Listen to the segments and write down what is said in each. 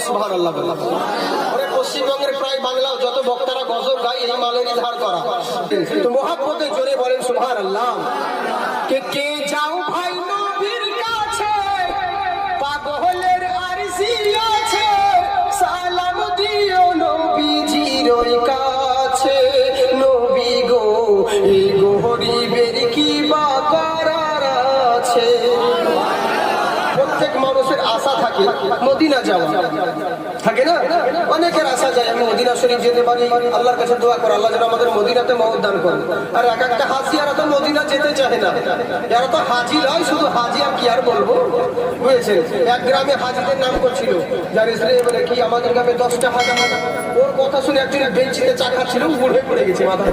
সুবহানাল্লাহ। পশ্চিমবঙ্গের প্রায় বাংলা যত বক্তারা গজল গায় এই মালেরই ধার করা। তো মহাব্বতে জোরে বলেন সুবহানাল্লাহ। কে যাও ভাই নবীর কাছে, পাগলের আরজি আছে, সালাম দিও নবীজির ওই কাছে। নবী গো এই গরিবের কি বা করার আছে। প্রত্যেক মানুষের আশা থাকে মদিনা যাওয়া, থাকে না? অনেকের আশা যায় আমি মদিনা শরীফ যেতে পারি, আল্লাহর কাছে দোয়া করে আল্লাহ যেন আমাদের মদিনাতে মওত দান করেন। আর এক একটা হাজি এরা তো মদিনা যেতে চায় না, এরা তো হাজি নয়, শুধু হাজি। আর কি আর বলবো, বুঝেছেন? এক গ্রামে হাজিদের নাম করছিল, জানিস রে বলে কি আমাদের গ্রামে 10টা হাজি। ওর কথা শুনে একজন বেঞ্চিতে চা খাচ্ছিল, উঠে পড়ে গেছে মাথা।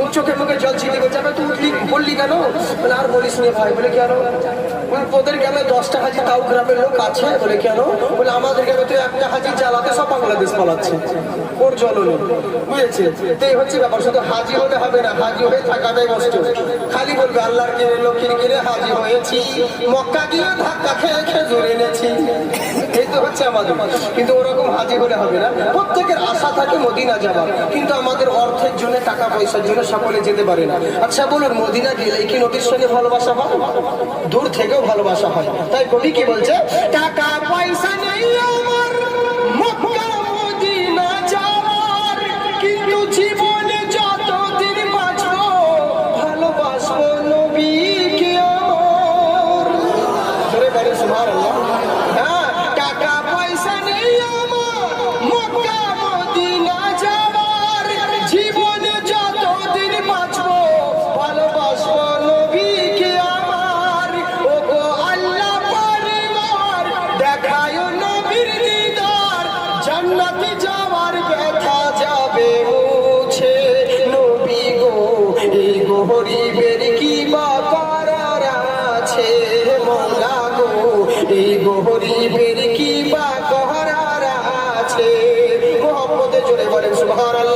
ওর চোখে মুখে জল ছিটে গেছে। তুই উঠলি বললি কেন? বলে আর বলিস নি ভাই। বলে কেন? ওদের গ্রামে 10টা হাজি তাও গ্রামের লোক আছে। বলে কেন? বলে আমাদের গ্রামে তো একটা হাজি জ্বালাতে সব বাংলাদেশ পালাচ্ছে, ওর জল নেই, বুঝেছে? তো এই হচ্ছে ব্যাপার। শুধু হাজি হলে হবে না, হাজি হয়ে থাকাটাই কষ্ট। খালি বলবে আল্লাহর কিনে লক্ষ্মীর কিনে হাজি হয়েছি, মক্কা গিয়ে ধাক্কা খেয়ে খেজুর এনেছি। এই তো হচ্ছে আমাদের। কিন্তু ওরকম হাজি হলে হবে না। প্রত্যেকের আশা থাকে মদিনা যাবার, কিন্তু আমাদের অর্থের জন্য, টাকা পয়সার জন্য সকলে যেতে পারে না। আচ্ছা বলুন, মদিনা গেলে কি নবীর সঙ্গে ভালোবাসা হয়? দূর থেকেও ভালোবাসা হয়। তাই কবি কি বলছে? টাকা পয়সা নেই আমার মক্কা মদিনা যাওয়ার, কিন্তু জীবনে যতদিন বাঁচবো ভালোবাসবো নবীকে আমার। ধরে বলেন সুবহানাল্লাহ। হ্যাঁ, টাকা পয়সা নেই আমার মক্কা মদিনা যাওয়ার, জীবনে যতদিন বাঁচবো ভালোবাসবো নবীকে আমার। ও গো আল্লাহ পরিবার দেখায় নবীর দিদার, জান্নাতে যাওয়ার ব্যথা যাবে মুছে। নবী গো এই গরিবের কি বা করার আছে, মওলা গো এই গরিবের কি বা করার আছে। মুহাম্মদে জোরে বলেন সুবহানাল্লাহ।